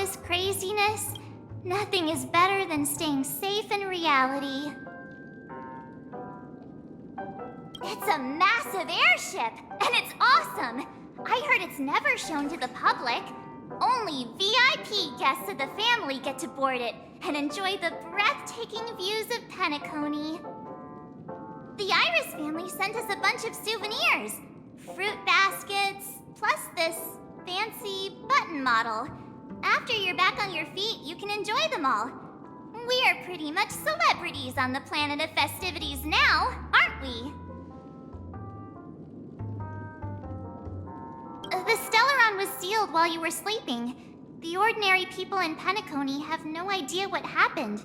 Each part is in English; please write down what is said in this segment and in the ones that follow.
this craziness, nothing is better than staying safe in reality. It's a massive airship, and it's awesome! I heard it's never shown to the public. Only VIP guests of the family get to board it and enjoy the breathtaking views of Penacony. The Iris family sent us a bunch of souvenirs. Fruit baskets, plus this fancy button model. After you're back on your feet, you can enjoy them all. We are pretty much celebrities on the planet of festivities now, aren't we? The Stellaron was sealed while you were sleeping. The ordinary people in Penacony have no idea what happened.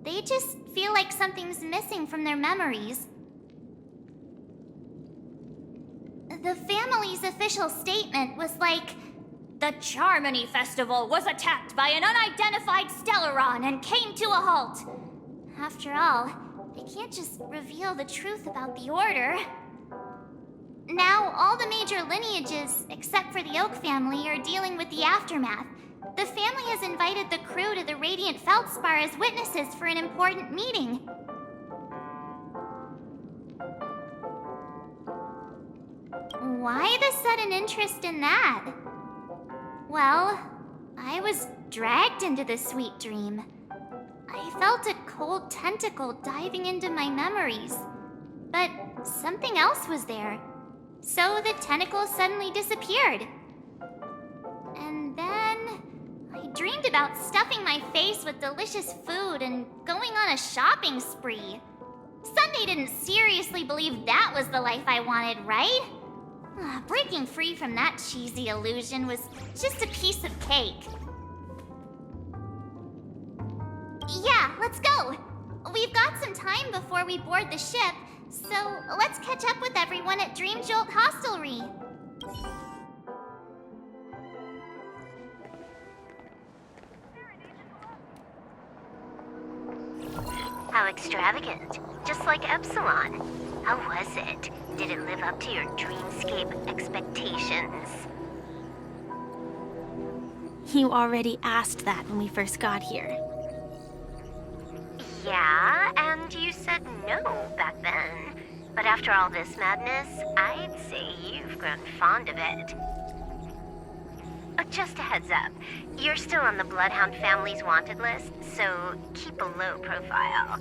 They just feel like something's missing from their memories. The family's official statement was like, "The Charmony Festival was attacked by an unidentified Stellaron and came to a halt." After all, they can't just reveal the truth about the Order. Now, all the major lineages, except for the Oak family, are dealing with the aftermath. The family has invited the crew to the Radiant Feldspar as witnesses for an important meeting. Why the sudden interest in that? Well, I was dragged into this sweet dream. I felt a cold tentacle diving into my memories. But something else was there. So the tentacle suddenly disappeared. And then I dreamed about stuffing my face with delicious food and going on a shopping spree. Sunday didn't seriously believe that was the life I wanted, right? Breaking free from that cheesy illusion was just a piece of cake. Yeah, let's go. We've got some time before we board the ship, so let's catch up with everyone at Dream Jolt Hostelry. How extravagant. Just like Epsilon. How was it? Did it live up to your dreamscape expectations? You already asked that when we first got here. Yeah, and you said no back then. But after all this madness, I'd say you've grown fond of it. Oh, just a heads up. You're still on the Bloodhound family's wanted list, so keep a low profile.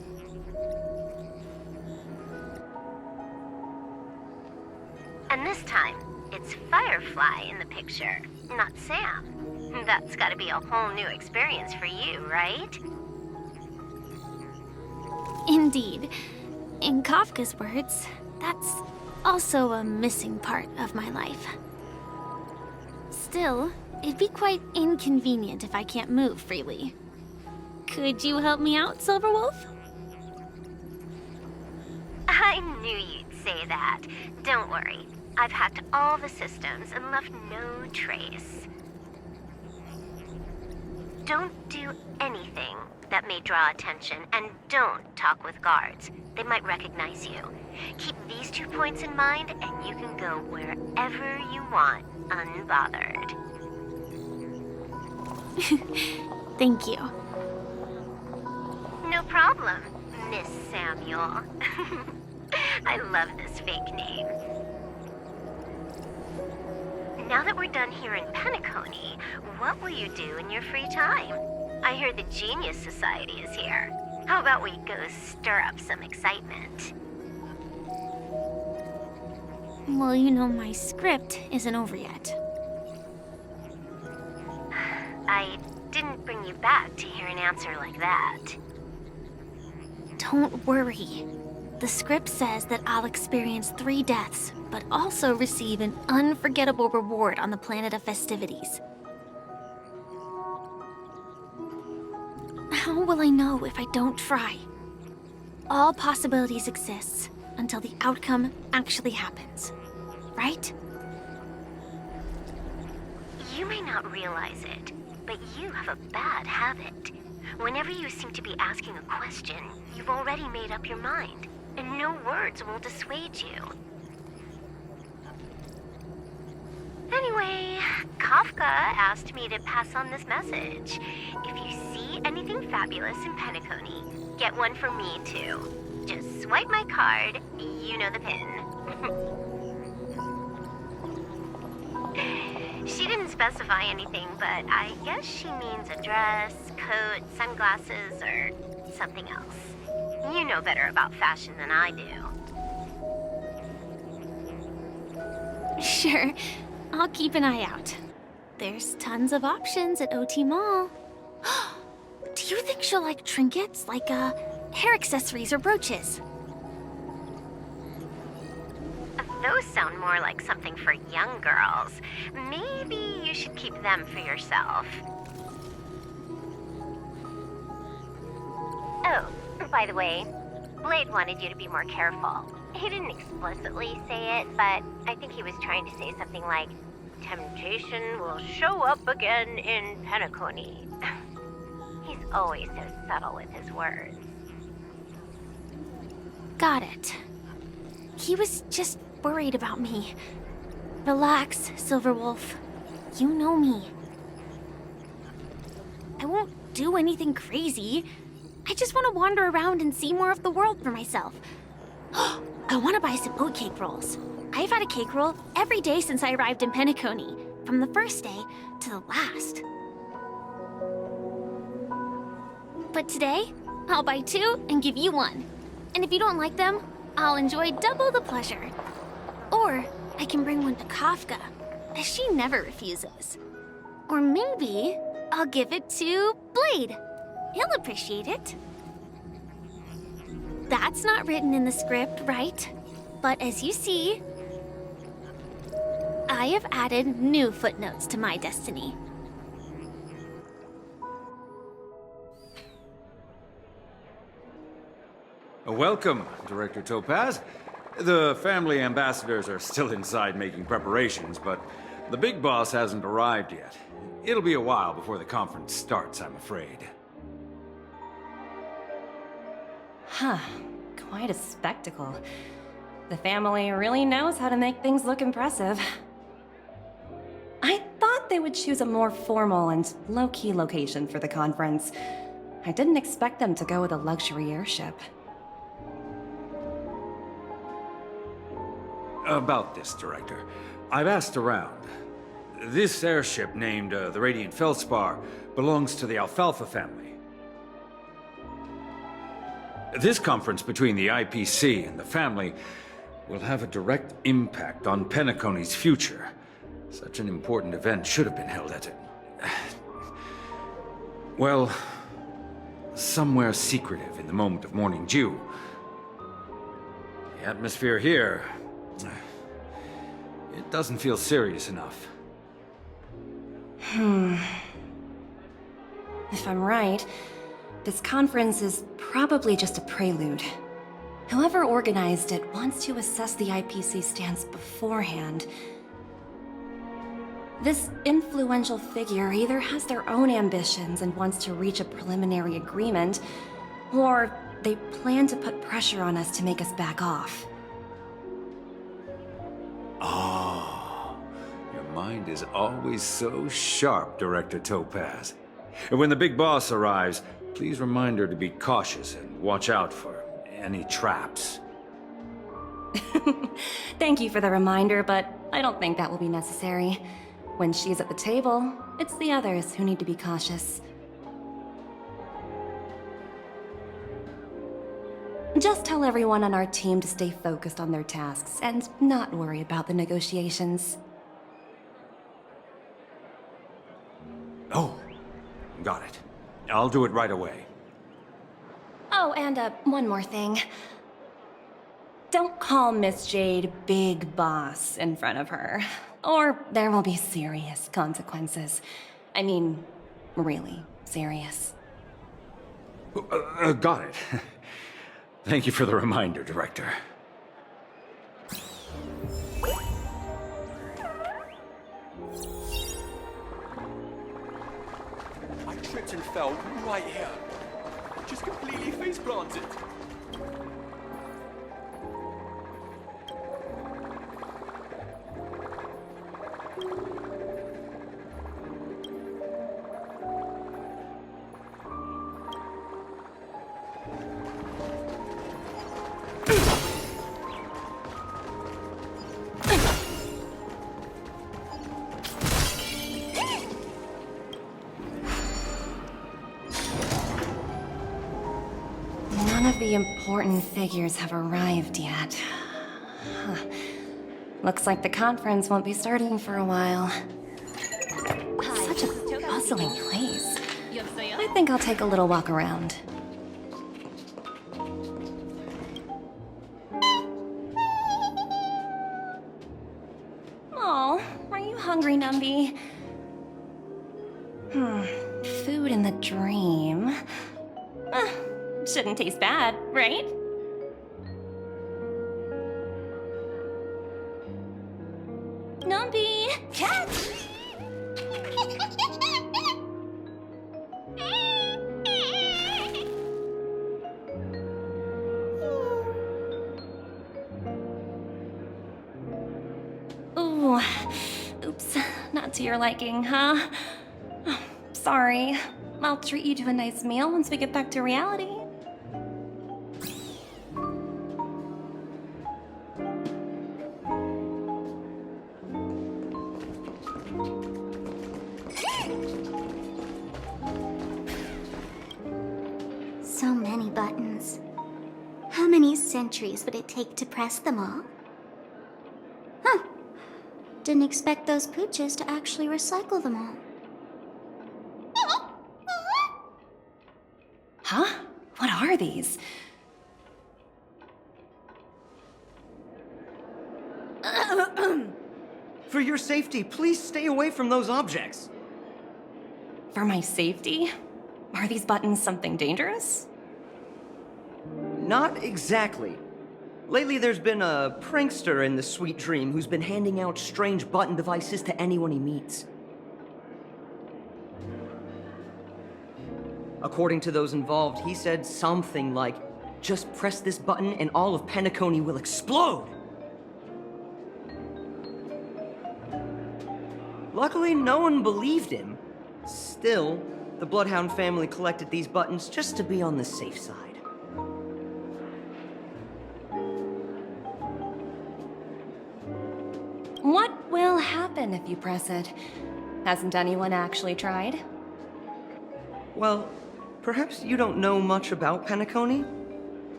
And this time, it's Firefly in the picture, not Sam. That's gotta be a whole new experience for you, right? Indeed. In Kafka's words, that's also a missing part of my life. Still, it'd be quite inconvenient if I can't move freely. Could you help me out, Silverwolf? I knew you'd say that. Don't worry. I've hacked all the systems and left no trace. Don't do anything that may draw attention, and don't talk with guards. They might recognize you. Keep these 2 points in mind, and you can go wherever you want, unbothered. Thank you. No problem, Miss Samuel. I love this fake name. Now that we're done here in Penacony, what will you do in your free time? I heard the Genius Society is here. How about we go stir up some excitement? Well, you know my script isn't over yet. I didn't bring you back to hear an answer like that. Don't worry. The script says that I'll experience 3 deaths, but also receive an unforgettable reward on the planet of festivities. How will I know if I don't try? All possibilities exist until the outcome actually happens, right? You may not realize it, but you have a bad habit. Whenever you seem to be asking a question, you've already made up your mind, and no words will dissuade you. Anyway, Kafka asked me to pass on this message. If you see anything fabulous in Penacony, get one for me too. Just swipe my card, you know the pin. She didn't specify anything, but I guess she means a dress, coat, sunglasses, or something else. You know better about fashion than I do. Sure, I'll keep an eye out. There's tons of options at OT Mall. Do you think she'll like trinkets, like hair accessories or brooches? Those sound more like something for young girls. Maybe you should keep them for yourself. Oh, by the way, Blade wanted you to be more careful. He didn't explicitly say it, but I think he was trying to say something like, temptation will show up again in Penacony. He's always so subtle with his words. Got it. He was just worried about me. Relax, Silverwolf. You know me. I won't do anything crazy. I just want to wander around and see more of the world for myself. I want to buy some oatcake rolls. I've had a cake roll every day since I arrived in Penacony, from the first day to the last. But today, I'll buy 2 and give you 1. And if you don't like them, I'll enjoy double the pleasure. Or I can bring one to Kafka, as she never refuses. Or maybe I'll give it to Blade. He'll appreciate it. That's not written in the script, right? But as you see, I have added new footnotes to my destiny. Welcome, Director Topaz. The family ambassadors are still inside making preparations, but the big boss hasn't arrived yet. It'll be a while before the conference starts, I'm afraid. Huh. Quite a spectacle. The family really knows how to make things look impressive. I thought they would choose a more formal and low-key location for the conference. I didn't expect them to go with a luxury airship. About this, Director. I've asked around. This airship, named the Radiant Feldspar, belongs to the Alfalfa family. This conference between the IPC and the family will have a direct impact on Penacony's future. Such an important event should have been held at it. Well, somewhere secretive in the moment of morning dew. The atmosphere here, it doesn't feel serious enough. If I'm right, this conference is probably just a prelude. Whoever organized it wants to assess the IPC stance beforehand. This influential figure either has their own ambitions and wants to reach a preliminary agreement, or they plan to put pressure on us to make us back off. Oh, your mind is always so sharp, Director Topaz. And when the big boss arrives, please remind her to be cautious and watch out for any traps. Thank you for the reminder, but I don't think that will be necessary. When she's at the table, it's the others who need to be cautious. Just tell everyone on our team to stay focused on their tasks and not worry about the negotiations. Oh, got it. I'll do it right away. Oh, and one more thing. Don't call Miss Jade Big Boss in front of her, or there will be serious consequences. I mean, really serious. Got it. Thank you for the reminder, Director. I tripped and fell right here. Just completely face planted. the important figures have arrived yet. Huh. Looks like the conference won't be starting for a while. Such a bustling place. I think I'll take a little walk around. Oh, are you hungry, Numby? Food in the dream. Shouldn't taste bad, right? Numby! Catch! Ooh, oops, not to your liking, huh? Sorry. I'll treat you to a nice meal once we get back to reality. So many buttons. How many centuries would it take to press them all? Huh. Didn't expect those pooches to actually recycle them all. Huh? What are these? For your safety, please stay away from those objects. For my safety? Are these buttons something dangerous? Not exactly. Lately, there's been a prankster in the Sweet Dream who's been handing out strange button devices to anyone he meets. According to those involved, he said something like, "Just press this button and all of Penacony will explode!" Luckily, no one believed him. Still, the Bloodhound family collected these buttons just to be on the safe side. What will happen if you press it? Hasn't anyone actually tried? Well, perhaps you don't know much about Penacony?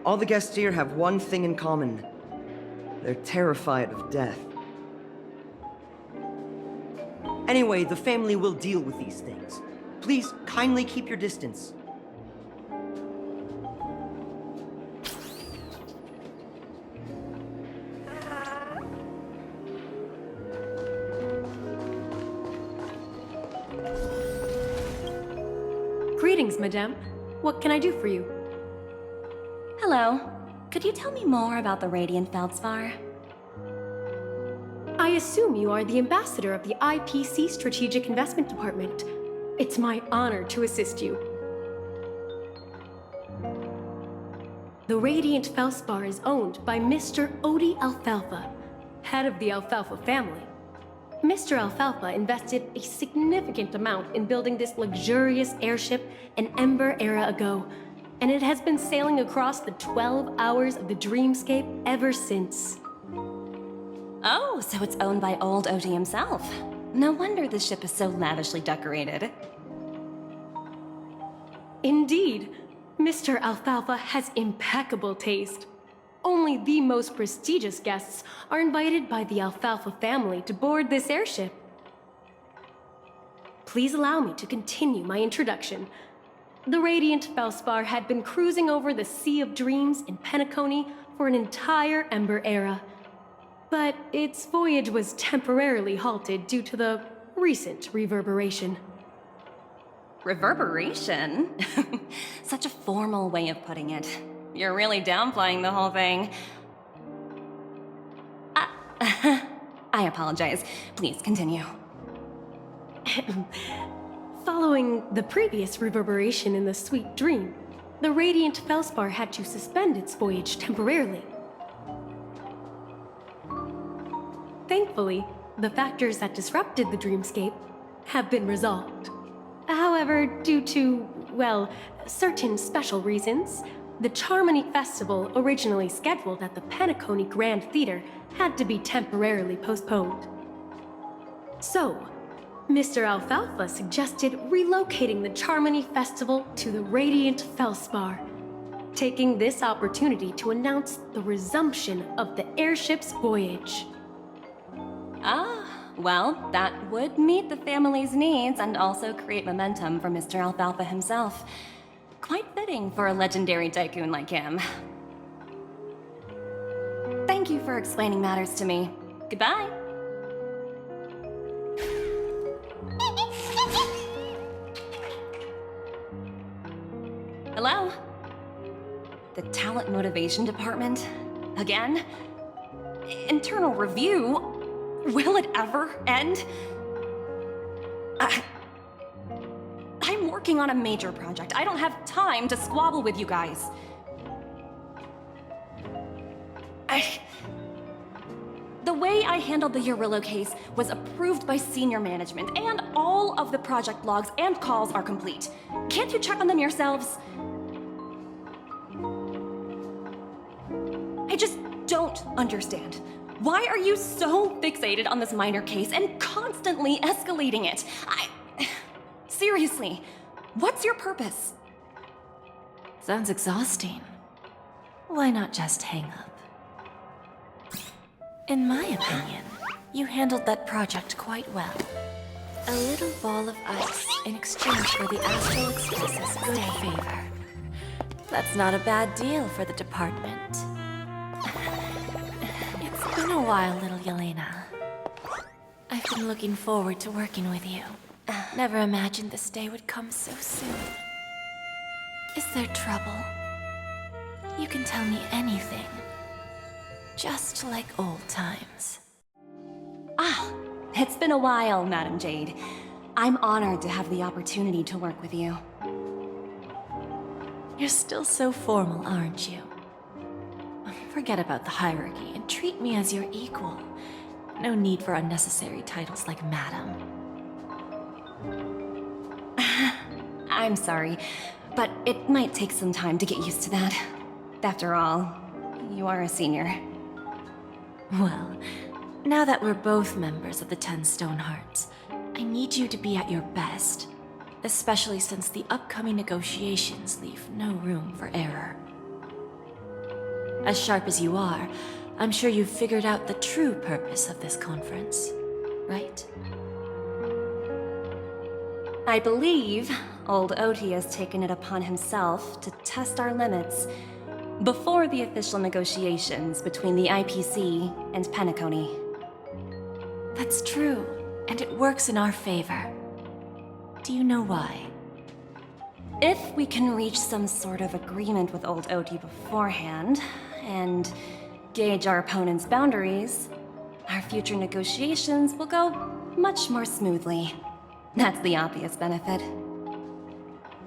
All the guests here have one thing in common. They're terrified of death. Anyway, the family will deal with these things. Please, kindly keep your distance. Greetings, madame. What can I do for you? Hello. Could you tell me more about the Radiant Feldspar? I assume you are the ambassador of the IPC Strategic Investment Department. It's my honor to assist you. The Radiant Feldspar is owned by Mr. Odie Alfalfa, head of the Alfalfa family. Mr. Alfalfa invested a significant amount in building this luxurious airship an Ember era ago, and it has been sailing across the 12 hours of the dreamscape ever since. Oh, so it's owned by old Odie himself. No wonder the ship is so lavishly decorated. Indeed, Mr. Alfalfa has impeccable taste. Only the most prestigious guests are invited by the Alfalfa family to board this airship. Please allow me to continue my introduction. The Radiant Feldspar had been cruising over the Sea of Dreams in Penacony for an entire Ember era. But its voyage was temporarily halted due to the recent reverberation. Reverberation? Such a formal way of putting it. You're really downplaying the whole thing. I apologize. Please continue. Following the previous reverberation in the Sweet Dream, the Radiant Feldspar had to suspend its voyage temporarily. Thankfully, the factors that disrupted the dreamscape have been resolved. However, due to, well, certain special reasons, the Charmony Festival, originally scheduled at the Penacony Grand Theater, had to be temporarily postponed. So, Mr. Alfalfa suggested relocating the Charmony Festival to the Radiant Feldspar. taking this opportunity to announce the resumption of the airship's voyage. Ah, well, that would meet the family's needs and also create momentum for Mr. Alfalfa himself. Quite fitting for a legendary tycoon like him. Thank you for explaining matters to me. Goodbye. Hello? The Talent Motivation Department? Again? Internal review? Will it ever end? I'm working on a major project. I don't have time to squabble with you guys. The way I handled the Urillo case was approved by senior management, and all of the project logs and calls are complete. Can't you check on them yourselves? I just don't understand. Why are you so fixated on this minor case and constantly escalating it? Seriously, what's your purpose? Sounds exhausting. Why not just hang up? In my opinion, you handled that project quite well. A little ball of ice in exchange for the Astral Express's good favor. That's not a bad deal for the department. It's been a while, little Yelena. I've been looking forward to working with you. Never imagined this day would come so soon. Is there trouble? You can tell me anything. Just like old times. Ah, it's been a while, Madam Jade. I'm honored to have the opportunity to work with you. You're still so formal, aren't you? Forget about the hierarchy and treat me as your equal. No need for unnecessary titles like Madam. I'm sorry, but it might take some time to get used to that. After all, you are a senior. Well, now that we're both members of the 10 Stonehearts, I need you to be at your best, especially since the upcoming negotiations leave no room for error. As sharp as you are, I'm sure you've figured out the true purpose of this conference, right? I believe old Oti has taken it upon himself to test our limits before the official negotiations between the IPC and Penacony. That's true, and it works in our favor. Do you know why? If we can reach some sort of agreement with old Oti beforehand, and gauge our opponent's boundaries, our future negotiations will go much more smoothly. That's the obvious benefit.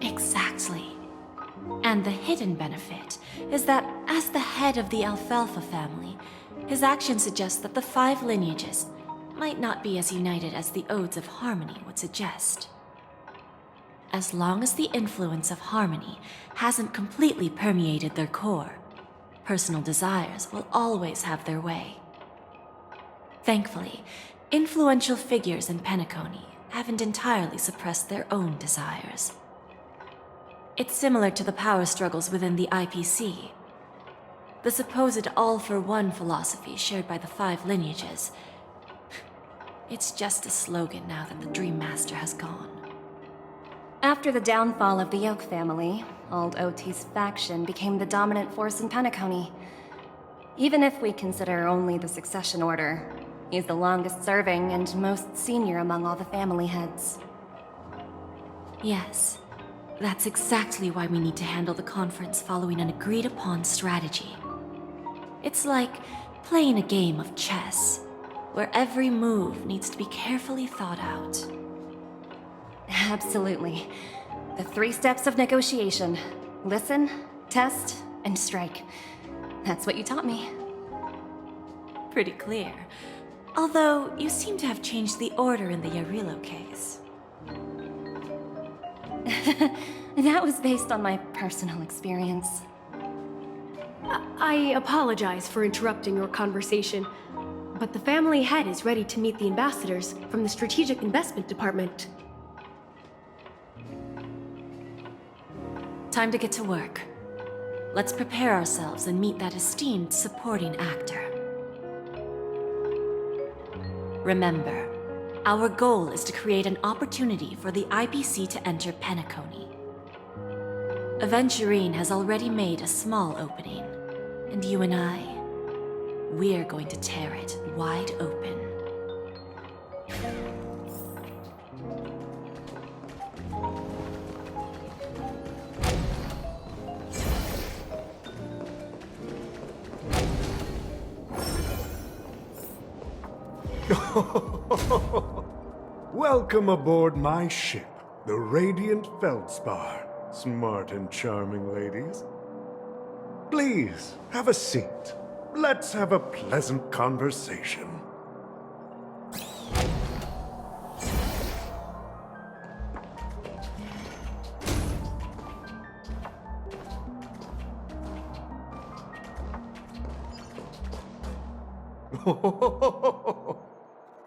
Exactly. And the hidden benefit is that as the head of the Alfalfa family, his actions suggest that the 5 lineages might not be as united as the Odes of Harmony would suggest. As long as the influence of Harmony hasn't completely permeated their core, personal desires will always have their way. Thankfully, influential figures in Penacony haven't entirely suppressed their own desires. It's similar to the power struggles within the IPC. The supposed all-for-one philosophy shared by the 5 lineages. It's just a slogan now that the Dream Master has gone. After the downfall of the Yoke family, old Oti's faction became the dominant force in Penacony. Even if we consider only the succession order, he's the longest serving and most senior among all the family heads. Yes. That's exactly why we need to handle the conference following an agreed-upon strategy. It's like playing a game of chess, where every move needs to be carefully thought out. Absolutely. The 3 steps of negotiation. Listen, test, and strike. That's what you taught me. Pretty clear. Although, you seem to have changed the order in the Urillo case. That was based on my personal experience. I apologize for interrupting your conversation, but the family head is ready to meet the ambassadors from the Strategic Investment Department. Time to get to work. let's prepare ourselves and meet that esteemed supporting actor. Remember, our goal is to create an opportunity for the IPC to enter Penacony. Aventurine has already made a small opening, and you and I, we're going to tear it wide open. Welcome aboard my ship, the Radiant Feldspar. Smart and charming ladies. Please, have a seat. Let's have a pleasant conversation.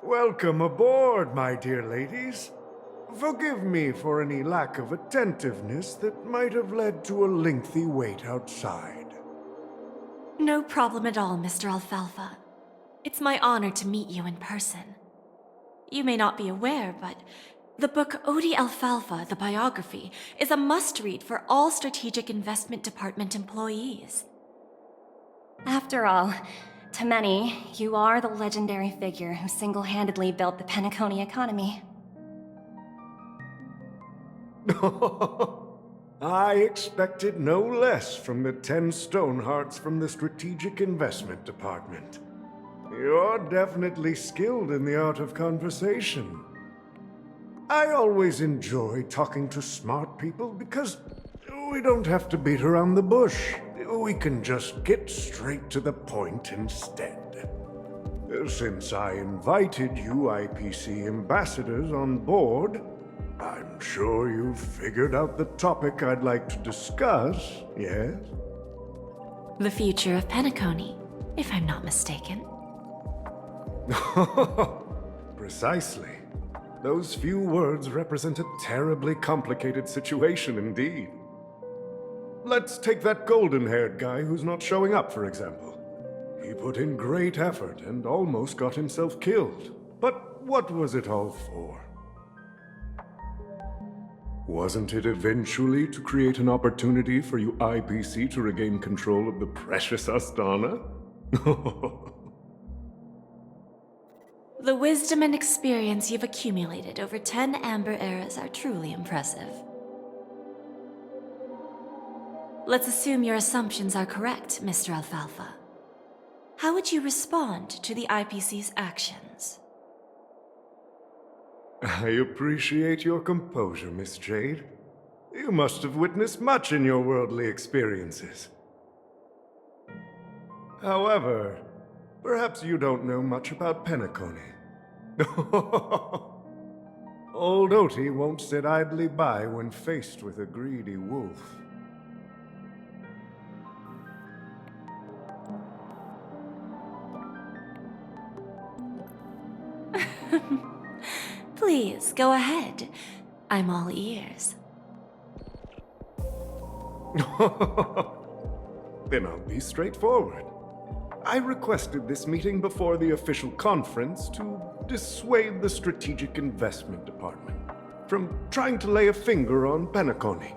Welcome aboard, my dear ladies. Forgive me for any lack of attentiveness that might have led to a lengthy wait outside. No problem at all, Mr. Alfalfa. It's my honor to meet you in person. You may not be aware, but the book Odi Alfalfa, the biography, is a must-read for all Strategic Investment Department employees. After all, to many, you are the legendary figure who single-handedly built the Penacony economy. I expected no less from the 10 Stonehearts from the Strategic Investment Department. You're definitely skilled in the art of conversation. I always enjoy talking to smart people because we don't have to beat around the bush. We can just get straight to the point instead. Since I invited you IPC ambassadors on board, I'm sure you've figured out the topic I'd like to discuss, yes? The future of Penacony, if I'm not mistaken. Precisely. Those few words represent a terribly complicated situation indeed. Let's take that golden-haired guy who's not showing up, for example. He put in great effort and almost got himself killed. But what was it all for? Wasn't it eventually to create an opportunity for you IPC to regain control of the precious Astana? The wisdom and experience you've accumulated over 10 Amber Eras are truly impressive. Let's assume your assumptions are correct, Mr. Alfalfa. How would you respond to the IPC's actions? I appreciate your composure, Miss Jade. You must have witnessed much in your worldly experiences. However, perhaps you don't know much about Penacony. Old Oti won't sit idly by when faced with a greedy wolf. Please, go ahead. I'm all ears. Then I'll be straightforward. I requested this meeting before the official conference to dissuade the Strategic Investment Department from trying to lay a finger on Penacony.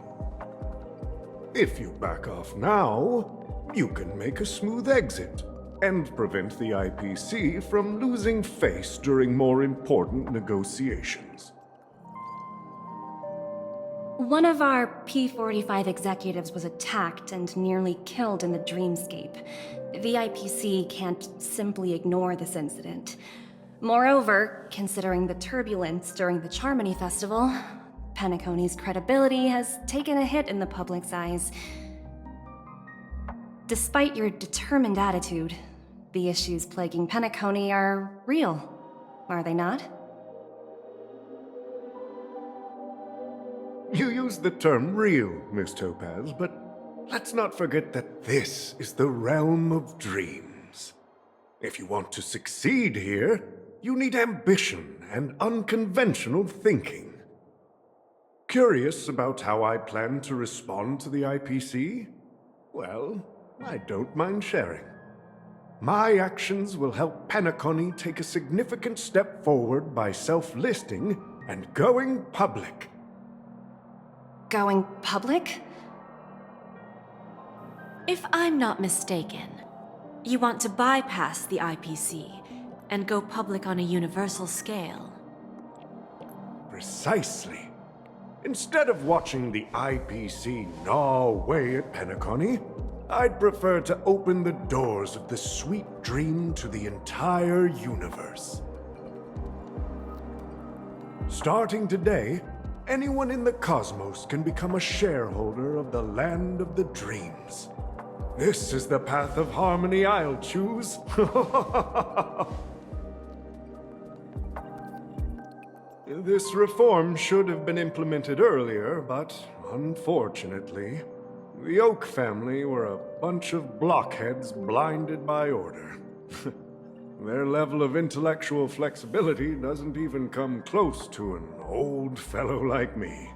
If you back off now, you can make a smooth exit and prevent the IPC from losing face during more important negotiations. One of our P-45 executives was attacked and nearly killed in the Dreamscape. The IPC can't simply ignore this incident. Moreover, considering the turbulence during the Charmony Festival, Penacony's credibility has taken a hit in the public's eyes. Despite your determined attitude, the issues plaguing Penacony are real, are they not? You use the term real, Miss Topaz, but let's not forget that this is the realm of dreams. If you want to succeed here, you need ambition and unconventional thinking. Curious about how I plan to respond to the IPC? Well, I don't mind sharing. My actions will help Penacony take a significant step forward by self-listing and going public. Going public? If I'm not mistaken, you want to bypass the IPC and go public on a universal scale. Precisely. Instead of watching the IPC gnaw away at Penacony, I'd prefer to open the doors of the sweet dream to the entire universe. Starting today, anyone in the cosmos can become a shareholder of the Land of the Dreams. This is the path of harmony I'll choose. This reform should have been implemented earlier, but unfortunately, the Oak family were a bunch of blockheads blinded by order. Their level of intellectual flexibility doesn't even come close to an old fellow like me.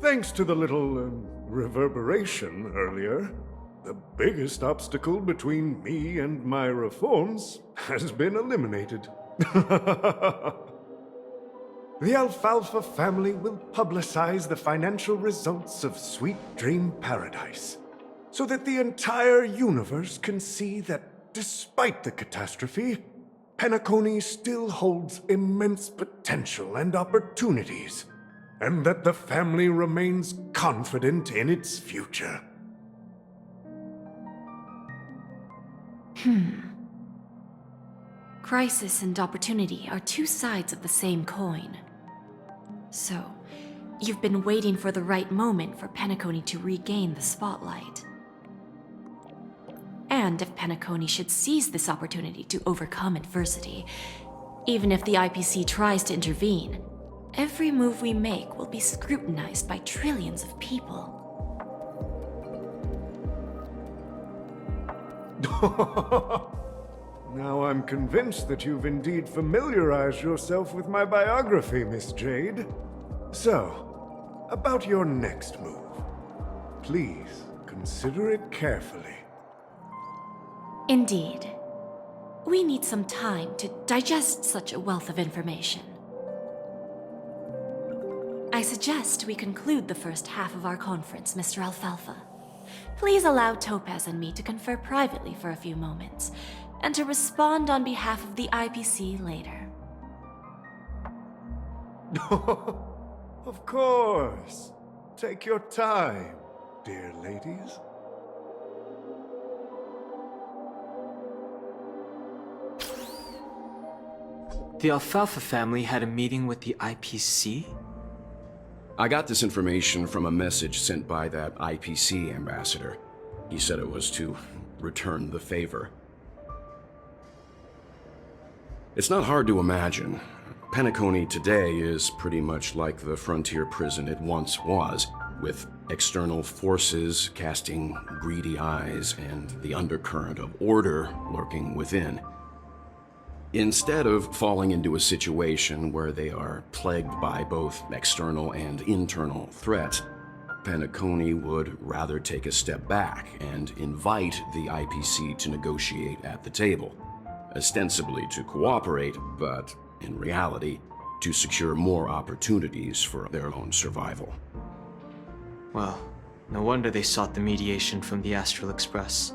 Thanks to the little reverberation earlier, the biggest obstacle between me and my reforms has been eliminated. The Alfalfa family will publicize the financial results of Sweet Dream Paradise, so that the entire universe can see that despite the catastrophe, Penacony still holds immense potential and opportunities, and that the family remains confident in its future. Crisis and opportunity are two sides of the same coin. So, you've been waiting for the right moment for Penacony to regain the spotlight. And if Penacony should seize this opportunity to overcome adversity, even if the IPC tries to intervene, every move we make will be scrutinized by trillions of people. Now I'm convinced that you've indeed familiarized yourself with my biography, Miss Jade. So, about your next move. Please, consider it carefully. Indeed. We need some time to digest such a wealth of information. I suggest we conclude the first half of our conference, Mr. Alfalfa. Please allow Topaz and me to confer privately for a few moments, and to respond on behalf of the IPC later. Of course. Take your time, dear ladies. The Alfalfa family had a meeting with the IPC? I got this information from a message sent by that IPC ambassador. He said it was to return the favor. It's not hard to imagine. Penacony today is pretty much like the frontier prison it once was, with external forces casting greedy eyes and the undercurrent of order lurking within. Instead of falling into a situation where they are plagued by both external and internal threats, Penacony would rather take a step back and invite the IPC to negotiate at the table, ostensibly to cooperate, but in reality, to secure more opportunities for their own survival. Well, no wonder they sought the mediation from the Astral Express.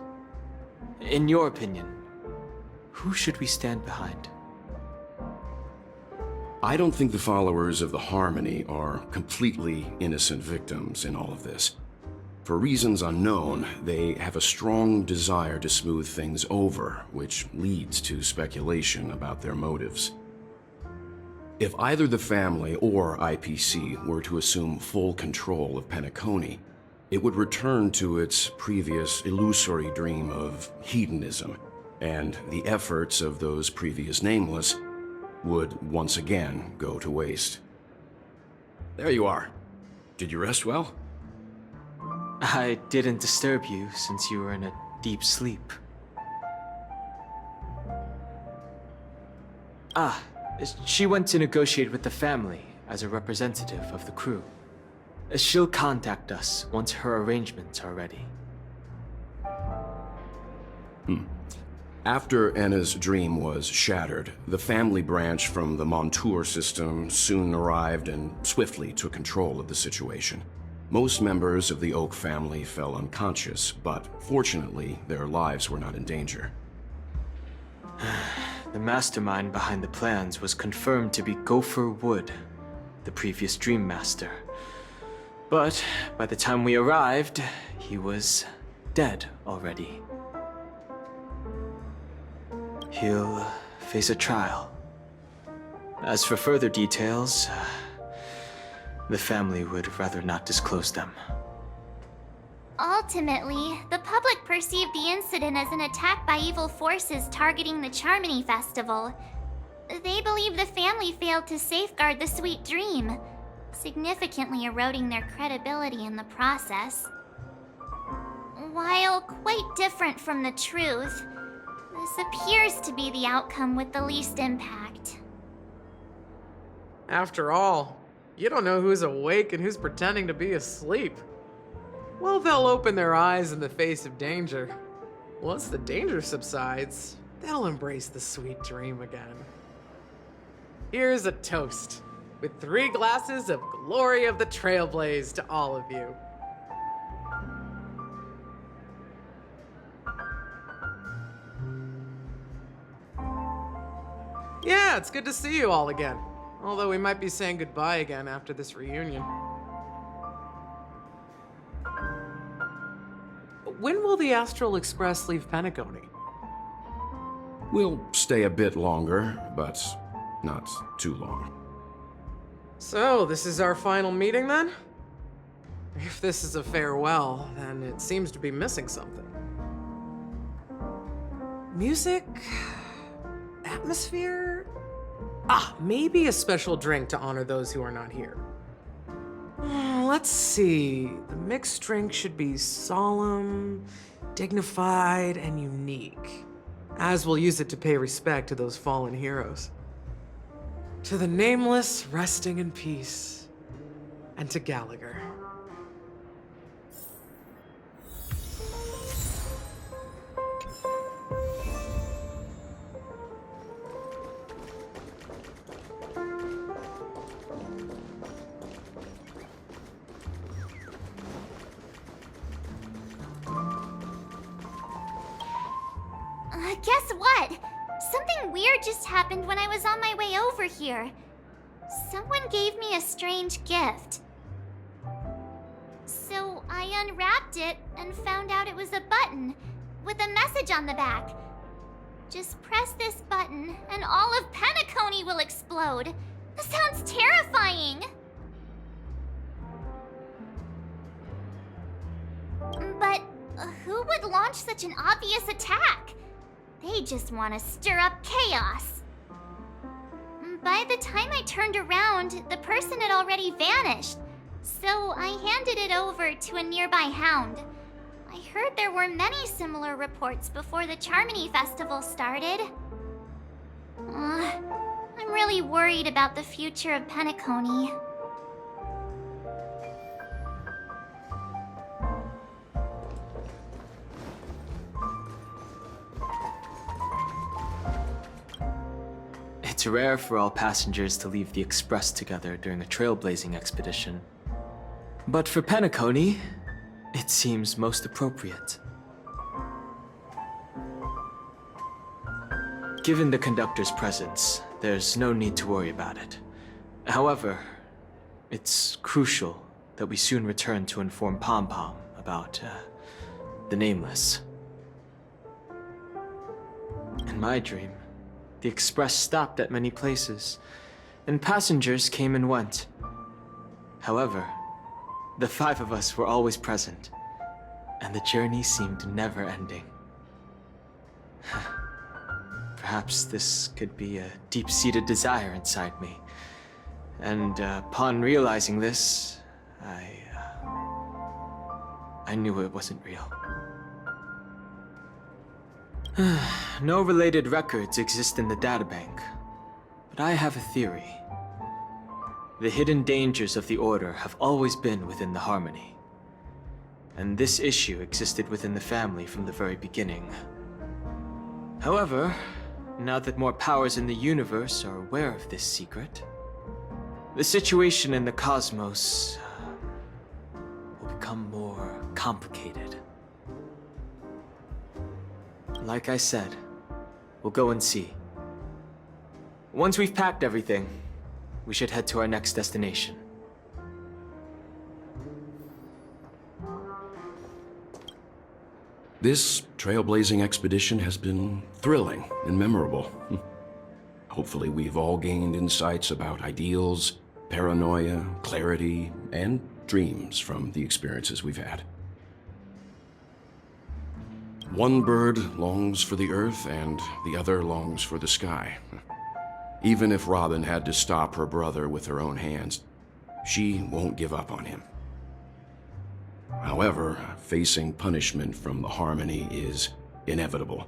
In your opinion, who should we stand behind? I don't think the followers of the Harmony are completely innocent victims in all of this. For reasons unknown, they have a strong desire to smooth things over, which leads to speculation about their motives. If either the family or IPC were to assume full control of Penacony, it would return to its previous illusory dream of hedonism, and the efforts of those previous nameless would once again go to waste. There you are. Did you rest well? I didn't disturb you since you were in a deep sleep. She went to negotiate with the family as a representative of the crew. She'll contact us once her arrangements are ready. After Enna's dream was shattered, the family branch from the Montour system soon arrived and swiftly took control of the situation. Most members of the Oak family fell unconscious, but fortunately, their lives were not in danger. The mastermind behind the plans was confirmed to be Gopher Wood, the previous Dream Master. But by the time we arrived, he was dead already. He'll face a trial. As for further details, the family would rather not disclose them. Ultimately, the public perceived the incident as an attack by evil forces targeting the Charmony Festival. They believe the family failed to safeguard the Sweet Dream, significantly eroding their credibility in the process. While quite different from the truth, this appears to be the outcome with the least impact. After all, you don't know who's awake and who's pretending to be asleep. Well, they'll open their eyes in the face of danger. Once the danger subsides, they'll embrace the sweet dream again. Here's a toast, with 3 glasses of Glory of the Trailblaze to all of you. Yeah, it's good to see you all again. Although we might be saying goodbye again after this reunion. When will the Astral Express leave Penacony? We'll stay a bit longer, but not too long. So, this is our final meeting then? If this is a farewell, then it seems to be missing something. Music? Atmosphere? Maybe a special drink to honor those who are not here. Let's see. The mixed drink should be solemn, dignified, and unique, as we'll use it to pay respect to those fallen heroes. To the Nameless, resting in peace, and to Gallagher. Guess what? Something weird just happened when I was on my way over here. Someone gave me a strange gift. So I unwrapped it and found out it was a button with a message on the back. Just press this button and all of Penacony will explode. That sounds terrifying. But who would launch such an obvious attack? They just want to stir up chaos. By the time I turned around, the person had already vanished, so I handed it over to a nearby hound. I heard there were many similar reports before the Charmony Festival started. I'm really worried about the future of Penacony. It's rare for all passengers to leave the Express together during a trailblazing expedition. But for Penacony, it seems most appropriate. Given the conductor's presence, there's no need to worry about it. However, it's crucial that we soon return to inform Pom Pom about the Nameless. In my dream, the Express stopped at many places, and passengers came and went. However, the 5 of us were always present, and the journey seemed never ending. Perhaps this could be a deep-seated desire inside me, and upon realizing this, I knew it wasn't real. No related records exist in the databank, but I have a theory. The hidden dangers of the Order have always been within the Harmony, and this issue existed within the family from the very beginning. However, now that more powers in the universe are aware of this secret, the situation in the cosmos will become more complicated. Like I said, we'll go and see. Once we've packed everything, we should head to our next destination. This trailblazing expedition has been thrilling and memorable. Hopefully we've all gained insights about ideals, paranoia, clarity, and dreams from the experiences we've had. One bird longs for the earth and the other longs for the sky. Even if Robin had to stop her brother with her own hands, she won't give up on him. However, facing punishment from the Harmony is inevitable.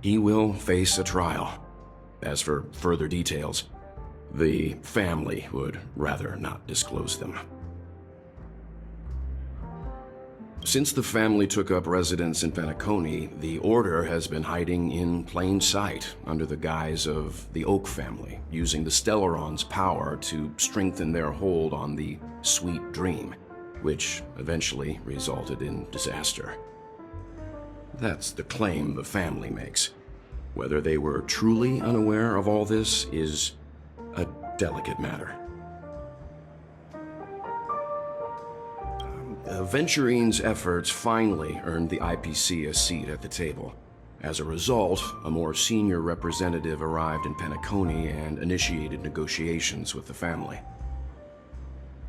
He will face a trial. As for further details, the family would rather not disclose them. Since the family took up residence in Penacony, the Order has been hiding in plain sight under the guise of the Oak family, using the Stellaron's power to strengthen their hold on the Sweet Dream, which eventually resulted in disaster. That's the claim the family makes. Whether they were truly unaware of all this is a delicate matter. Venturine's efforts finally earned the IPC a seat at the table. As a result, a more senior representative arrived in Penacony and initiated negotiations with the family.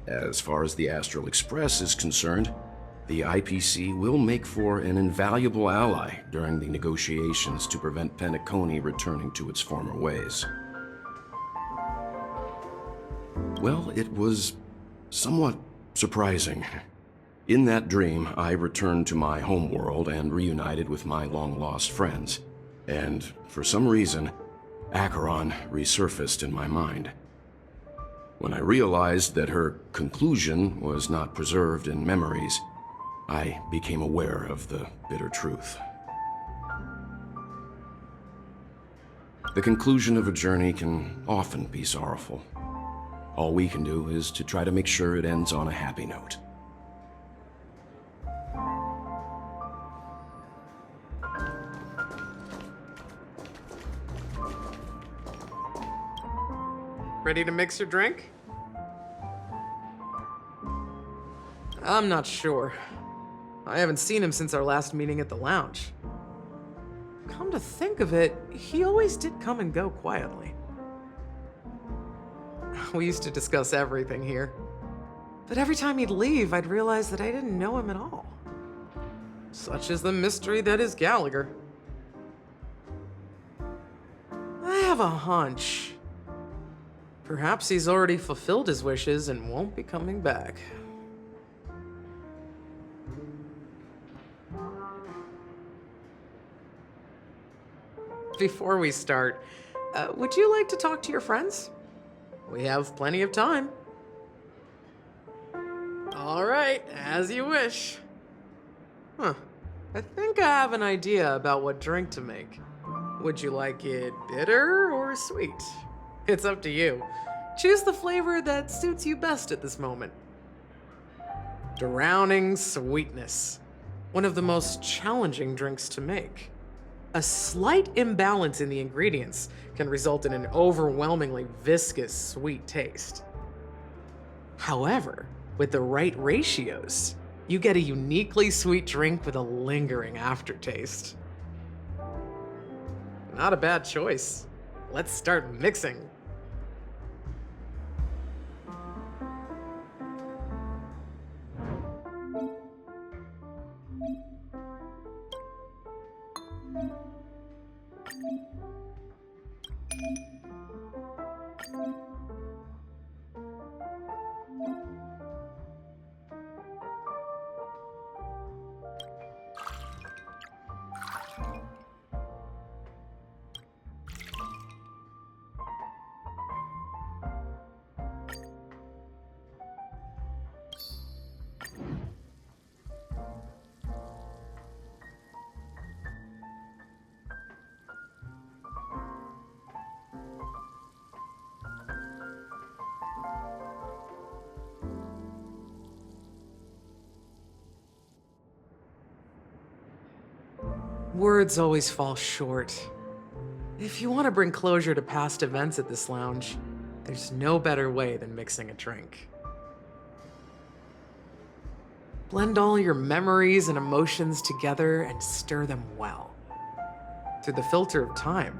As far as the Astral Express is concerned, the IPC will make for an invaluable ally during the negotiations to prevent Penacony returning to its former ways. Well, it was somewhat surprising. In that dream, I returned to my homeworld and reunited with my long-lost friends. And for some reason, Acheron resurfaced in my mind. When I realized that her conclusion was not preserved in memories, I became aware of the bitter truth. The conclusion of a journey can often be sorrowful. All we can do is to try to make sure it ends on a happy note. Ready to mix your drink? I'm not sure. I haven't seen him since our last meeting at the lounge. Come to think of it, he always did come and go quietly. We used to discuss everything here. But every time he'd leave, I'd realize that I didn't know him at all. Such is the mystery that is Gallagher. I have a hunch. Perhaps he's already fulfilled his wishes and won't be coming back. Before we start, would you like to talk to your friends? We have plenty of time. All right, as you wish. I think I have an idea about what drink to make. Would you like it bitter or sweet? It's up to you. Choose the flavor that suits you best at this moment. Drowning sweetness. One of the most challenging drinks to make. A slight imbalance in the ingredients can result in an overwhelmingly viscous sweet taste. However, with the right ratios, you get a uniquely sweet drink with a lingering aftertaste. Not a bad choice. Let's start mixing. Words always fall short. If you want to bring closure to past events at this lounge, there's no better way than mixing a drink. Blend all your memories and emotions together and stir them well. Through the filter of time,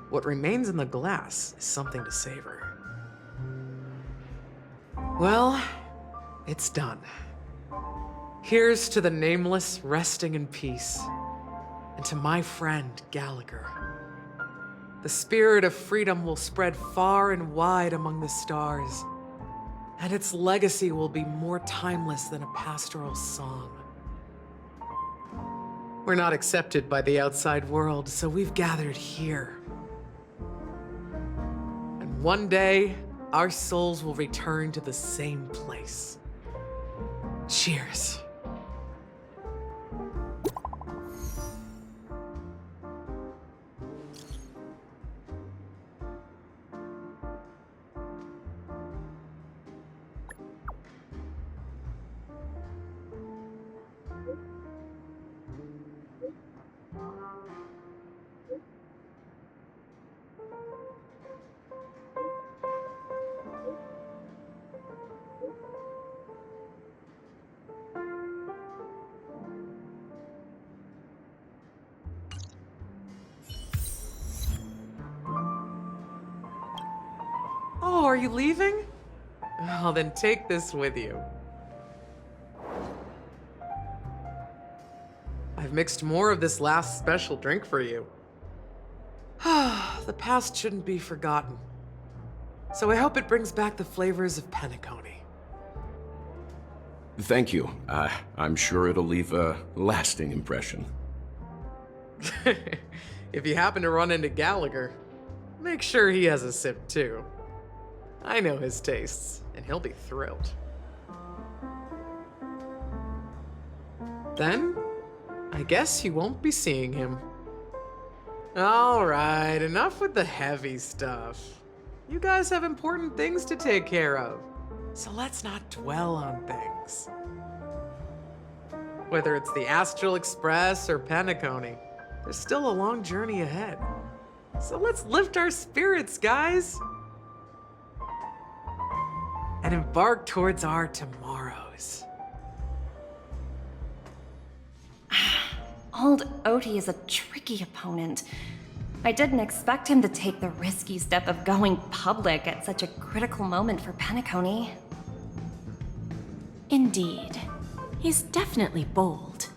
what remains in the glass is something to savor. Well, it's done. Here's to the nameless resting in peace, and to my friend Gallagher. The spirit of freedom will spread far and wide among the stars, and its legacy will be more timeless than a pastoral song. We're not accepted by the outside world, so we've gathered here. And one day, our souls will return to the same place. Cheers. Oh, are you leaving? Well, then take this with you. I've mixed more of this last special drink for you. The past shouldn't be forgotten. So I hope it brings back the flavors of Penacony. Thank you. I'm sure it'll leave a lasting impression. If you happen to run into Gallagher, make sure he has a sip too. I know his tastes, and he'll be thrilled. Then, I guess you won't be seeing him. All right, enough with the heavy stuff. You guys have important things to take care of, so let's not dwell on things. Whether it's the Astral Express or Penacony, there's still a long journey ahead. So let's lift our spirits, guys, and embark towards our tomorrows. Old Odie is a tricky opponent. I didn't expect him to take the risky step of going public at such a critical moment for Penacony. Indeed. He's definitely bold.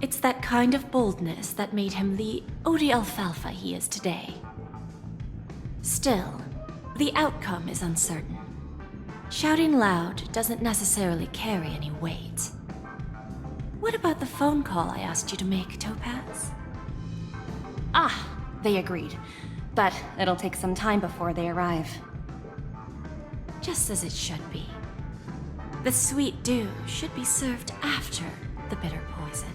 It's that kind of boldness that made him the Odie Alfalfa he is today. Still, the outcome is uncertain. Shouting loud doesn't necessarily carry any weight. What about the phone call I asked you to make, Topaz? Ah, they agreed. But it'll take some time before they arrive. Just as it should be. The sweet dew should be served after the bitter poison.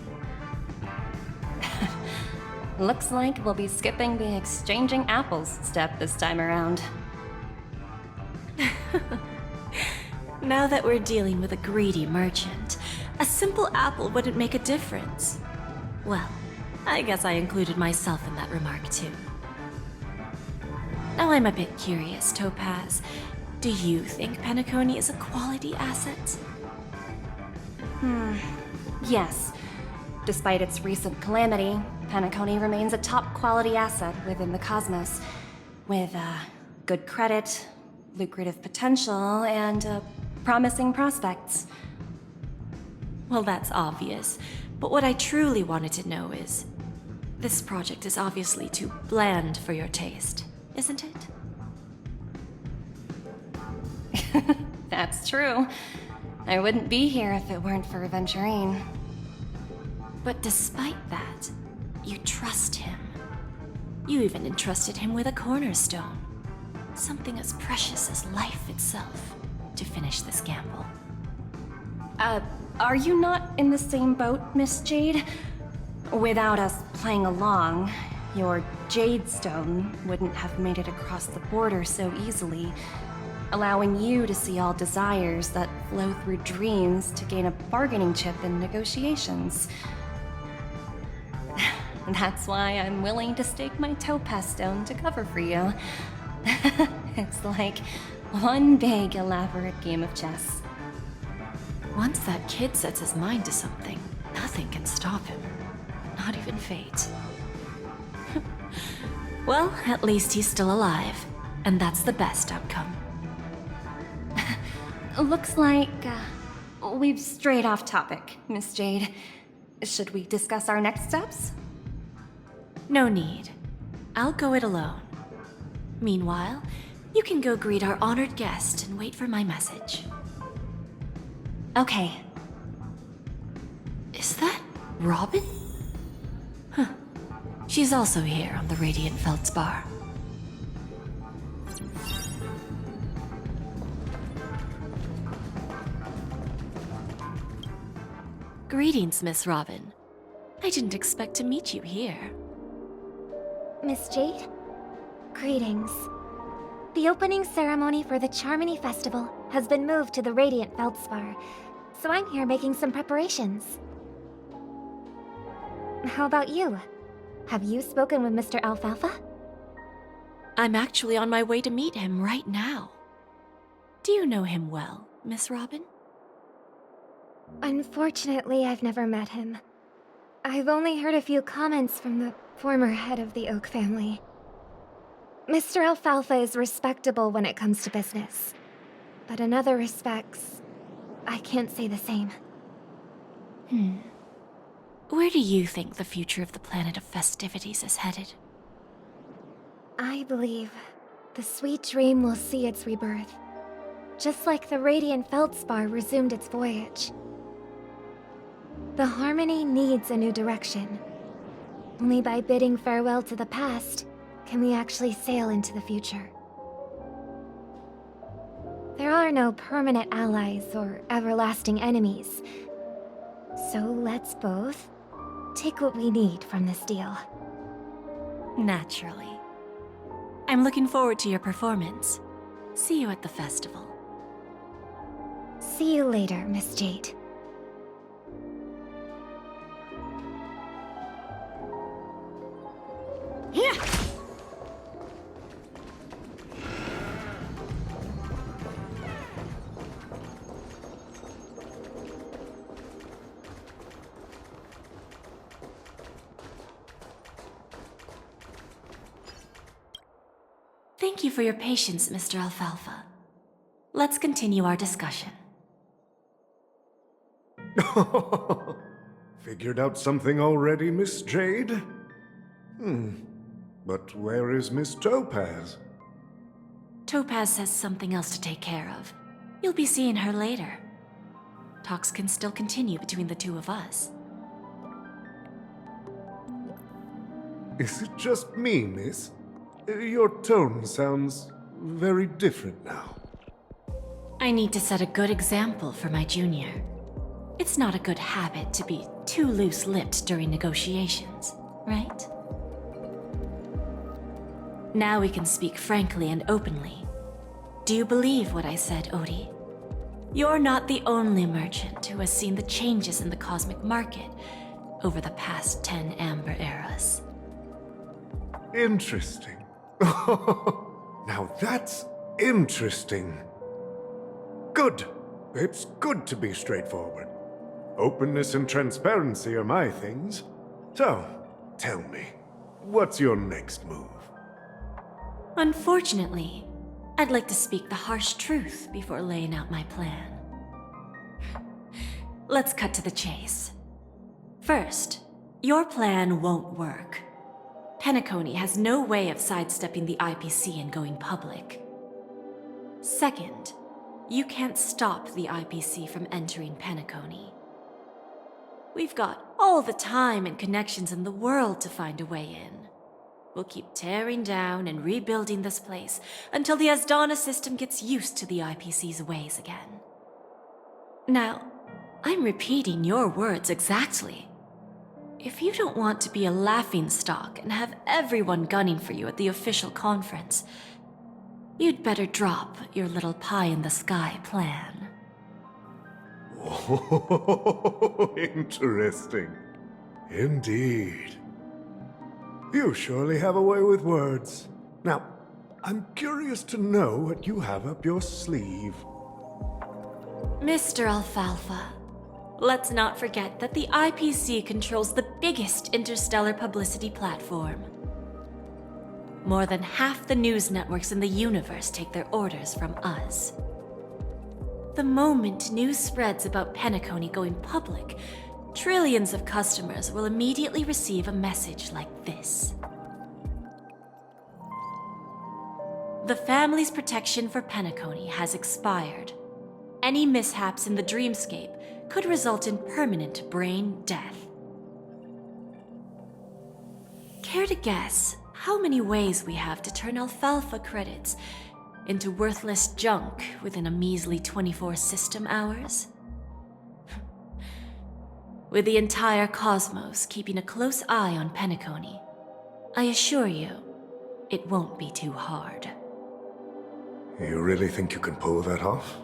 Looks like we'll be skipping the exchanging apples step this time around. Now that we're dealing with a greedy merchant, a simple apple wouldn't make a difference. Well, I guess I included myself in that remark too. Now I'm a bit curious, Topaz. Do you think Penacony is a quality asset? Yes. Despite its recent calamity, Penacony remains a top quality asset within the cosmos, with good credit, lucrative potential, and promising prospects. Well, that's obvious, but what I truly wanted to know is, this project is obviously too bland for your taste, isn't it? That's true. I wouldn't be here if it weren't for Aventurine. But despite that, you trust him. You even entrusted him with a cornerstone. Something as precious as life itself, to finish this gamble. Are you not in the same boat, Miss Jade? Without us playing along, your Jade Stone wouldn't have made it across the border so easily, allowing you to see all desires that flow through dreams to gain a bargaining chip in negotiations. That's why I'm willing to stake my topaz stone to cover for you. It's like one big, elaborate game of chess. Once that kid sets his mind to something, nothing can stop him. Not even fate. Well, at least he's still alive, and that's the best outcome. Looks like we've strayed off topic, Miss Jade. Should we discuss our next steps? No need. I'll go it alone. Meanwhile, you can go greet our honored guest and wait for my message. Okay. Is that Robin? Huh. She's also here on the Radiant Feldspar. Greetings, Miss Robin. I didn't expect to meet you here. Miss Jade? Greetings. The opening ceremony for the Charmony Festival has been moved to the Radiant Feldspar, so I'm here making some preparations. How about you? Have you spoken with Mr. Alfalfa? I'm actually on my way to meet him right now. Do you know him well, Miss Robin? Unfortunately, I've never met him. I've only heard a few comments from the former head of the Oak family. Mr. Alfalfa is respectable when it comes to business, but in other respects, I can't say the same. Where do you think the future of the planet of festivities is headed? I believe the sweet dream will see its rebirth, just like the Radiant Feldspar resumed its voyage. The Harmony needs a new direction. Only by bidding farewell to the past can we actually sail into the future. There are no permanent allies or everlasting enemies, so let's both take what we need from this deal. Naturally. I'm looking forward to your performance. See you at the festival. See you later, Miss Jade. Yeah! Thank you for your patience, Mr. Alfalfa. Let's continue our discussion. Figured out something already, Miss Jade? But where is Miss Topaz? Topaz has something else to take care of. You'll be seeing her later. Talks can still continue between the two of us. Is it just me, miss? Your tone sounds very different now. I need to set a good example for my junior. It's not a good habit to be too loose-lipped during negotiations, right? Now we can speak frankly and openly. Do you believe what I said, Odie? You're not the only merchant who has seen the changes in the cosmic market over the past 10 Amber Eras. Interesting. Now that's interesting. Good. It's good to be straightforward. Openness and transparency are my things. So, tell me, what's your next move? Unfortunately, I'd like to speak the harsh truth before laying out my plan. Let's cut to the chase. First, your plan won't work. Penacony has no way of sidestepping the IPC and going public. Second, you can't stop the IPC from entering Penacony. We've got all the time and connections in the world to find a way in. We'll keep tearing down and rebuilding this place until the Asdana system gets used to the IPC's ways again. Now, I'm repeating your words exactly. If you don't want to be a laughingstock and have everyone gunning for you at the official conference, you'd better drop your little pie-in-the-sky plan. Oh, interesting. Indeed. You surely have a way with words. Now, I'm curious to know what you have up your sleeve. Mr. Alfalfa, let's not forget that the IPC controls the biggest interstellar publicity platform. More than half the news networks in the universe take their orders from us. The moment news spreads about Penacony going public, trillions of customers will immediately receive a message like this. The family's protection for Penacony has expired. Any mishaps in the dreamscape could result in permanent brain death. Care to guess how many ways we have to turn alfalfa credits into worthless junk within a measly 24 system hours? With the entire cosmos keeping a close eye on Penacony, I assure you, it won't be too hard. You really think you can pull that off?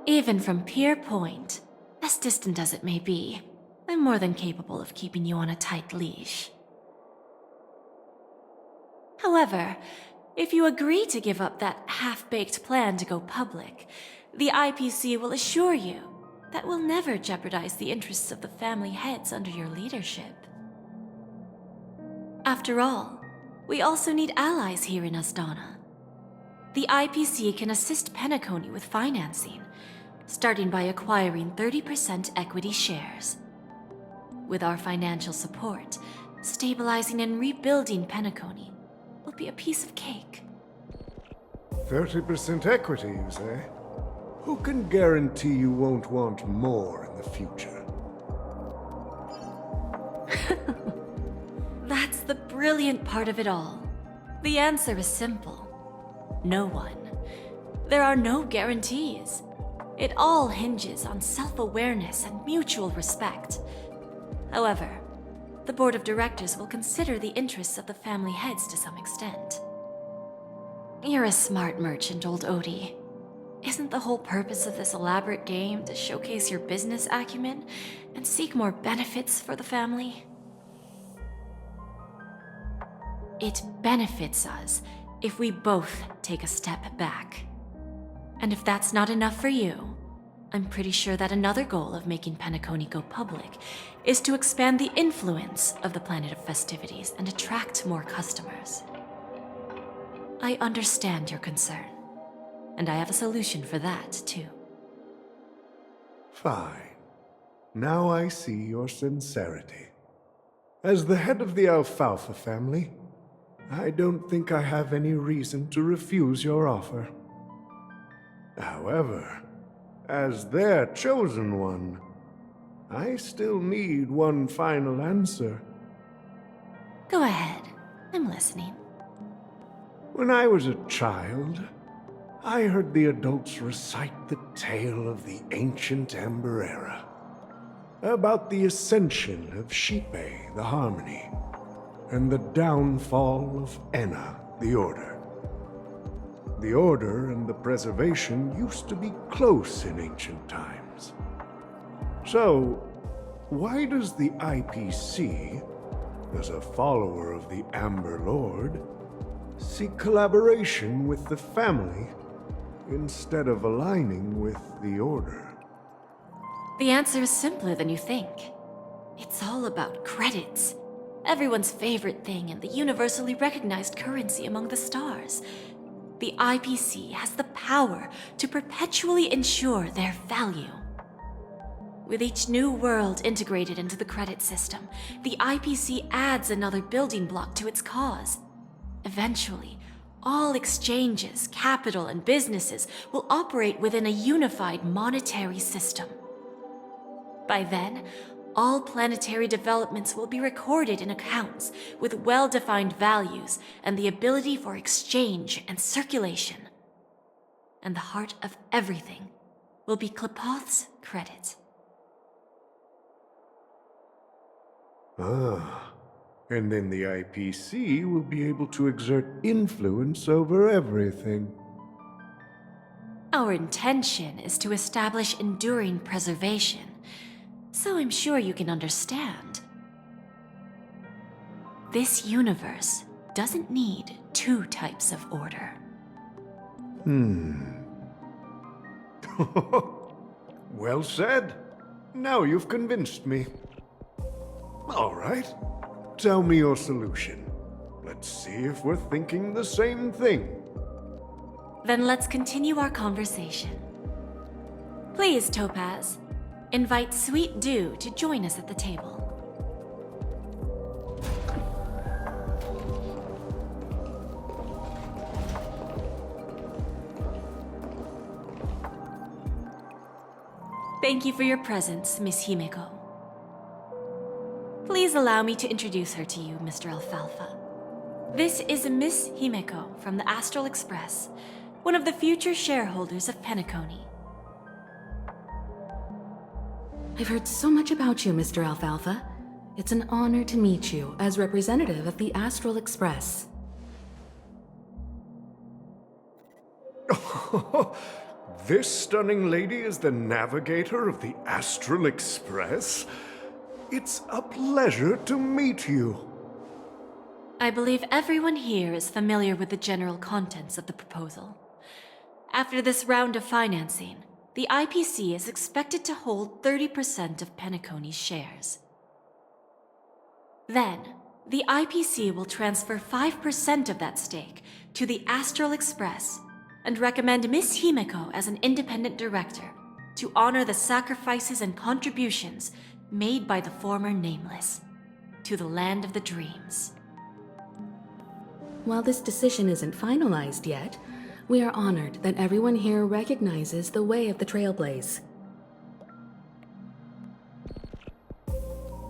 Even from Pier Point, as distant as it may be, I'm more than capable of keeping you on a tight leash. However, if you agree to give up that half-baked plan to go public, the IPC will assure you that we'll never jeopardize the interests of the family heads under your leadership. After all, we also need allies here in Asdana. The IPC can assist Penacony with financing, starting by acquiring 30% equity shares. With our financial support, stabilizing and rebuilding Penacony will be a piece of cake. 30% equity, you say? Who can guarantee you won't want more in the future? That's the brilliant part of it all. The answer is simple. No one. There are no guarantees. It all hinges on self-awareness and mutual respect. However, the board of directors will consider the interests of the family heads to some extent. You're a smart merchant, old Odie. Isn't the whole purpose of this elaborate game to showcase your business acumen and seek more benefits for the family? It benefits us if we both take a step back. And if that's not enough for you, I'm pretty sure that another goal of making Penacony go public is to expand the influence of the Planet of Festivities and attract more customers. I understand your concern, and I have a solution for that, too. Fine. Now I see your sincerity. As the head of the Alfalfa family, I don't think I have any reason to refuse your offer. However, as their chosen one, I still need one final answer. Go ahead. I'm listening. When I was a child, I heard the adults recite the tale of the ancient Ember Era, about the ascension of Shipe, the Harmony, and the downfall of Enna, the Order. The Order and the Preservation used to be close in ancient times. So, why does the IPC, as a follower of the Amber Lord, seek collaboration with the family instead of aligning with the Order? The answer is simpler than you think. It's all about credits. Everyone's favorite thing and the universally recognized currency among the stars. The IPC has the power to perpetually ensure their value. With each new world integrated into the credit system, the IPC adds another building block to its cause. Eventually, all exchanges, capital, and businesses will operate within a unified monetary system. By then, all planetary developments will be recorded in accounts with well-defined values and the ability for exchange and circulation. And the heart of everything will be Klepoth's credit. Ah, and then the IPC will be able to exert influence over everything. Our intention is to establish enduring preservation, so I'm sure you can understand. This universe doesn't need two types of order. Well said. Now you've convinced me. All right. Tell me your solution. Let's see if we're thinking the same thing. Then let's continue our conversation. Please, Topaz, invite Sweet Dew to join us at the table. Thank you for your presence, Miss Himeko. Please allow me to introduce her to you, Mr. Alfalfa. This is Miss Himeko from the Astral Express, one of the future shareholders of Penacony. I've heard so much about you, Mr. Alfalfa. It's an honor to meet you as representative of the Astral Express. This stunning lady is the navigator of the Astral Express? It's a pleasure to meet you. I believe everyone here is familiar with the general contents of the proposal. After this round of financing, the IPC is expected to hold 30% of Penacony's shares. Then, the IPC will transfer 5% of that stake to the Astral Express and recommend Miss Himeko as an independent director to honor the sacrifices and contributions made by the former Nameless to the land of the dreams. While this decision isn't finalized yet, we are honored that everyone here recognizes the way of the Trailblaze.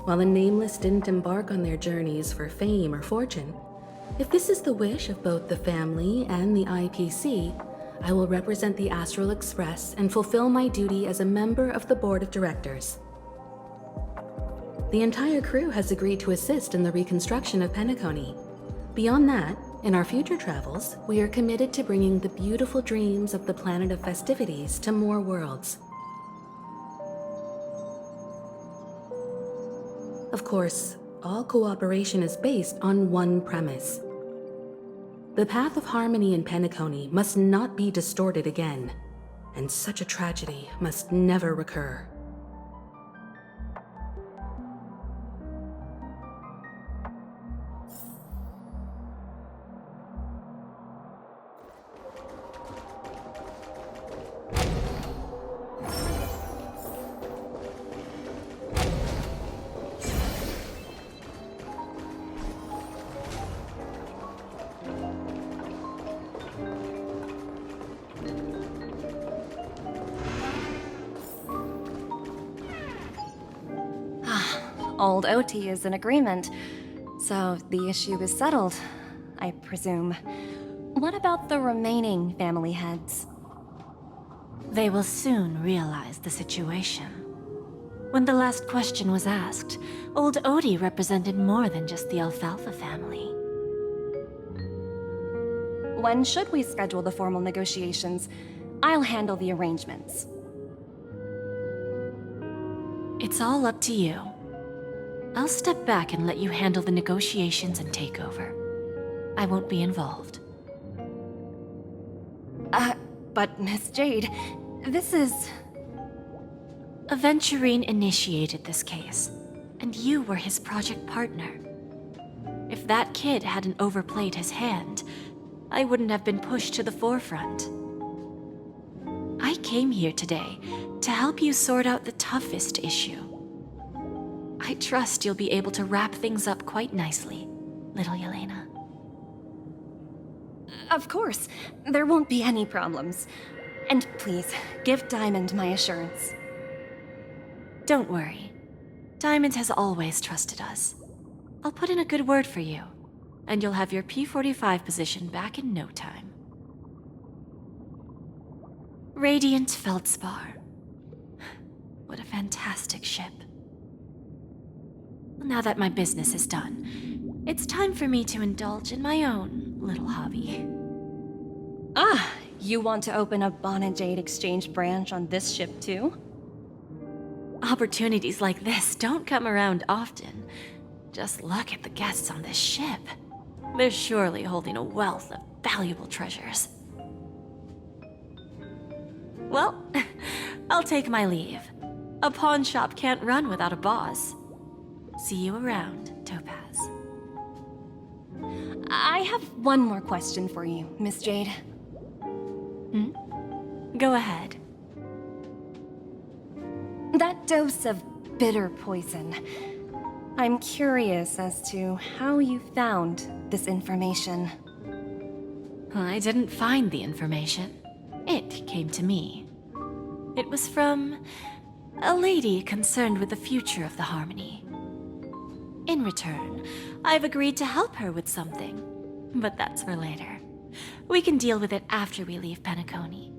While the Nameless didn't embark on their journeys for fame or fortune, if this is the wish of both the family and the IPC, I will represent the Astral Express and fulfill my duty as a member of the board of directors. The entire crew has agreed to assist in the reconstruction of Penacony. Beyond that, in our future travels, we are committed to bringing the beautiful dreams of the planet of festivities to more worlds. Of course, all cooperation is based on one premise. The path of harmony in Penacony must not be distorted again, and such a tragedy must never recur. Old OT is in agreement, so the issue is settled, I presume. What about the remaining family heads? They will soon realize the situation. When the last question was asked, old Odie represented more than just the Alfalfa family. When should we schedule the formal negotiations? I'll handle the arrangements. It's all up to you. I'll step back and let you handle the negotiations and takeover. I won't be involved. But Miss Jade, this is... Aventurine initiated this case, and you were his project partner. If that kid hadn't overplayed his hand, I wouldn't have been pushed to the forefront. I came here today to help you sort out the toughest issue. I trust you'll be able to wrap things up quite nicely, little Yelena. Of course, there won't be any problems. And please, give Diamond my assurance. Don't worry. Diamond has always trusted us. I'll put in a good word for you, and you'll have your P-45 position back in no time. Radiant Feldspar. What a fantastic ship. Now that my business is done, it's time for me to indulge in my own little hobby. Ah, you want to open a Bon & Jade exchange branch on this ship too? Opportunities like this don't come around often. Just look at the guests on this ship. They're surely holding a wealth of valuable treasures. Well, I'll take my leave. A pawn shop can't run without a boss. See you around, Topaz. I have one more question for you, Miss Jade. Go ahead. That dose of bitter poison. I'm curious as to how you found this information. I didn't find the information. It came to me. It was from a lady concerned with the future of the Harmony. In return, I've agreed to help her with something, but that's for later. We can deal with it after we leave Penacony.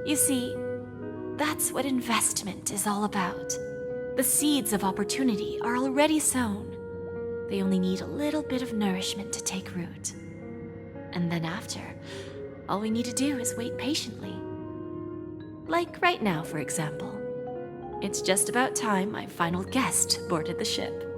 You see, that's what investment is all about. The seeds of opportunity are already sown. They only need a little bit of nourishment to take root. And then after, all we need to do is wait patiently. Like right now, for example. It's just about time my final guest boarded the ship.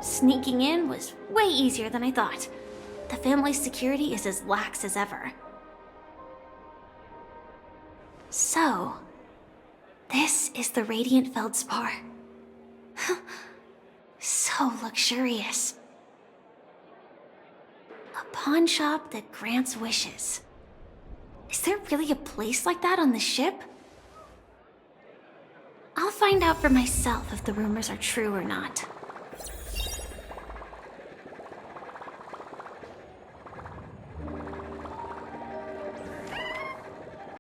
Sneaking in was way easier than I thought. The family's security is as lax as ever. So, this is the Radiant Feldspar. So luxurious. A pawn shop that grants wishes. Is there really a place like that on the ship? I'll find out for myself if the rumors are true or not.